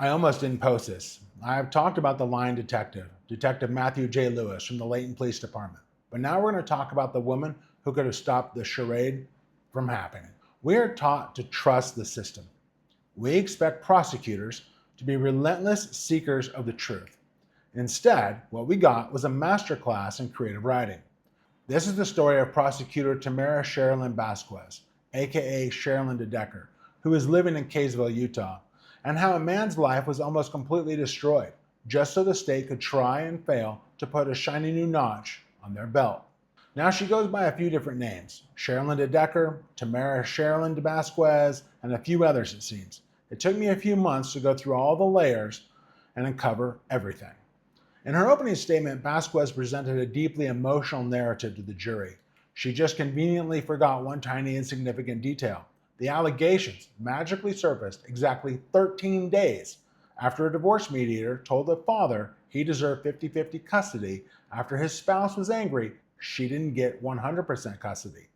I almost didn't post this. I've talked about the lying detective, Detective Matthew J. Lewis from the Layton Police Department. But now we're going to talk about the woman who could have stopped the charade from happening. We are taught to trust the system. We expect prosecutors to be relentless seekers of the truth. Instead, what we got was a masterclass in creative writing. This is the story of Prosecutor Tamara Sherilyn Basquez, aka Sherilyn DeDecker, who is living in Kaysville, Utah, and how a man's life was almost completely destroyed, just so the state could try and fail to put a shiny new notch on their belt. Now she goes by a few different names: Sherilyn DeDecker, Tamara Sherilyn Basquez, and a few others it seems. It took me a few months to go through all the layers and uncover everything. In her opening statement, Basquez presented a deeply emotional narrative to the jury. She just conveniently forgot one tiny insignificant detail. The allegations magically surfaced exactly 13 days after a divorce mediator told the father he deserved 50-50 custody after his spouse was angry she didn't get 100% custody.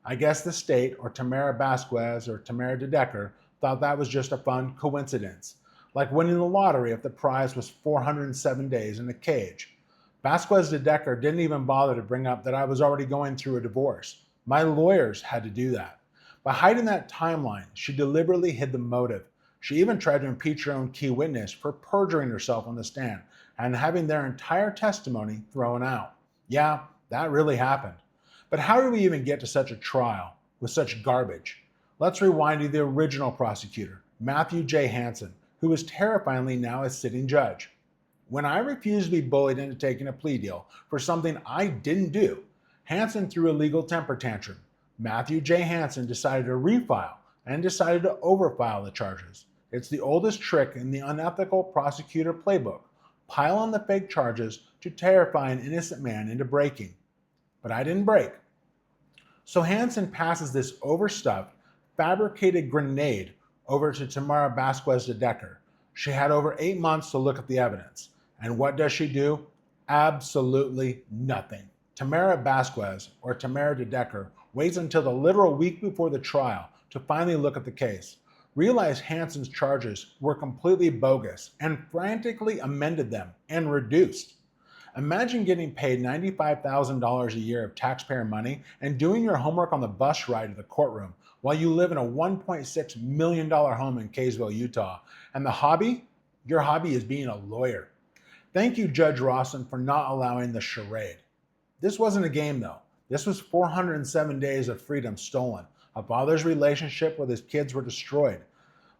I guess the state, or Tamara Basquez or Tamara DeDecker, thought that was just a fun coincidence, like winning the lottery if the prize was 407 days in a cage. Basquez DeDecker didn't even bother to bring up that I was already going through a divorce. My lawyers had to do that. By hiding that timeline, she deliberately hid the motive. She even tried to impeach her own key witness for perjuring herself on the stand and having their entire testimony thrown out. Yeah, that really happened. But how did we even get to such a trial with such garbage? Let's rewind to the original prosecutor, Matthew J. Hansen, who is terrifyingly now a sitting judge. When I refused to be bullied into taking a plea deal for something I didn't do, Hansen threw a legal temper tantrum. Matthew J. Hansen decided to refile and decided to overfile the charges. It's the oldest trick in the unethical prosecutor playbook. Pile on the fake charges to terrify an innocent man into breaking. But I didn't break. So Hansen passes this overstuffed, fabricated grenade over to Tamara Basquez DeDecker. She had over 8 months to look at the evidence. And what does she do? Absolutely nothing. Tamara Basquez, or Tamara DeDecker, waits until the literal week before the trial to finally look at the case, realized Hansen's charges were completely bogus, and frantically amended them and reduced. Imagine getting paid $95,000 a year of taxpayer money and doing your homework on the bus ride to the courtroom while you live in a $1.6 million home in Kaysville, Utah. And the hobby? Your hobby is being a lawyer. Thank you, Judge Rawson, for not allowing the charade. This wasn't a game, though. This was 407 days of freedom stolen. A father's relationship with his kids were destroyed.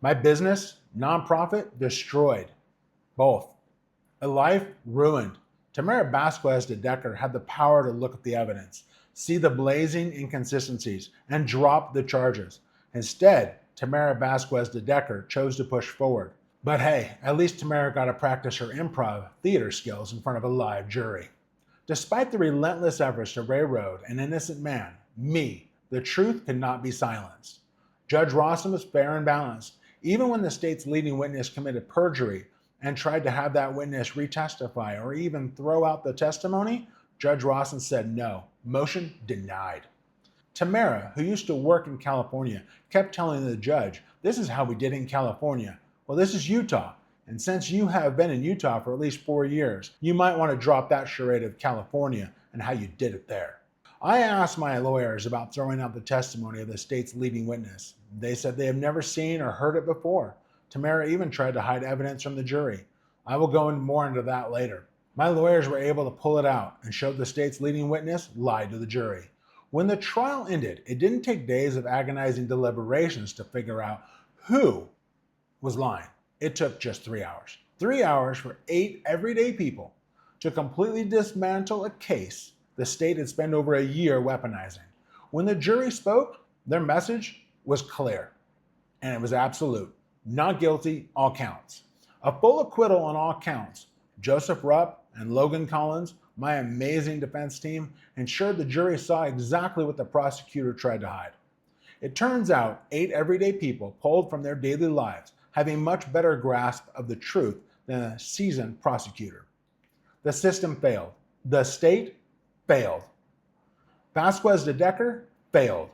My business, nonprofit, destroyed. Both. A life ruined. Tamara Basquez DeDecker had the power to look at the evidence, see the blazing inconsistencies, and drop the charges. Instead, Tamara Basquez DeDecker chose to push forward. But hey, at least Tamara got to practice her improv theater skills in front of a live jury. Despite the relentless efforts to railroad an innocent man, me, the truth could not be silenced. Judge Rawson was fair and balanced. Even when the state's leading witness committed perjury and tried to have that witness retestify or even throw out the testimony, Judge Rawson said no. Motion denied. Tamara, who used to work in California, kept telling the judge, "This is how we did it in California." Well, this is Utah. And since you have been in Utah for at least 4 years, you might want to drop that charade of California and how you did it there. I asked my lawyers about throwing out the testimony of the state's leading witness. They said they have never seen or heard it before. Tamara even tried to hide evidence from the jury. I will go more into that later. My lawyers were able to pull it out and showed the state's leading witness lied to the jury. When the trial ended, it didn't take days of agonizing deliberations to figure out who was lying. It took just 3 hours. 3 hours for 8 everyday people to completely dismantle a case the state had spent over a year weaponizing. When the jury spoke, their message was clear, and it was absolute. Not guilty, all counts. A full acquittal on all counts. Joseph Rupp and Logan Collins, my amazing defense team, ensured the jury saw exactly what the prosecutor tried to hide. It turns out 8 everyday people pulled from their daily lives have a much better grasp of the truth than a seasoned prosecutor. The system failed. The state failed. Basquez DeDecker failed.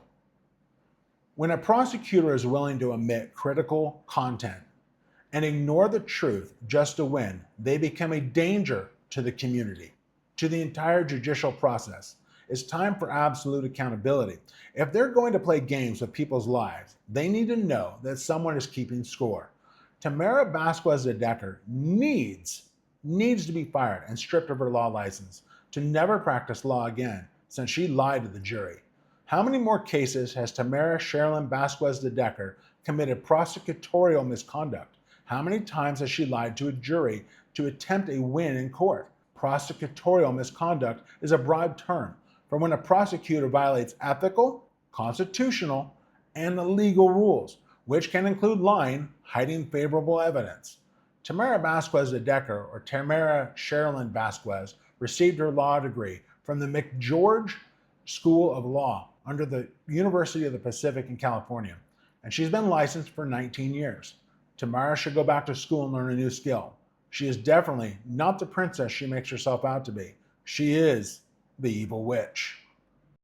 When a prosecutor is willing to omit critical content and ignore the truth just to win, they become a danger to the community, to the entire judicial process. It's time for absolute accountability. If they're going to play games with people's lives, they need to know that someone is keeping score. Tamara Basquez DeDecker needs to be fired and stripped of her law license to never practice law again since she lied to the jury. How many more cases has Tamara Sherilyn Basquez DeDecker committed prosecutorial misconduct? How many times has she lied to a jury to attempt a win in court? Prosecutorial misconduct is a broad term for when a prosecutor violates ethical, constitutional, and legal rules, which can include lying, hiding favorable evidence. Tamara Basquez DeDecker, or Tamara Sherilyn Basquez, received her law degree from the McGeorge School of Law under the University of the Pacific in California, and she's been licensed for 19 years. Tamara should go back to school and learn a new skill. She is definitely not the princess she makes herself out to be. She is the evil witch.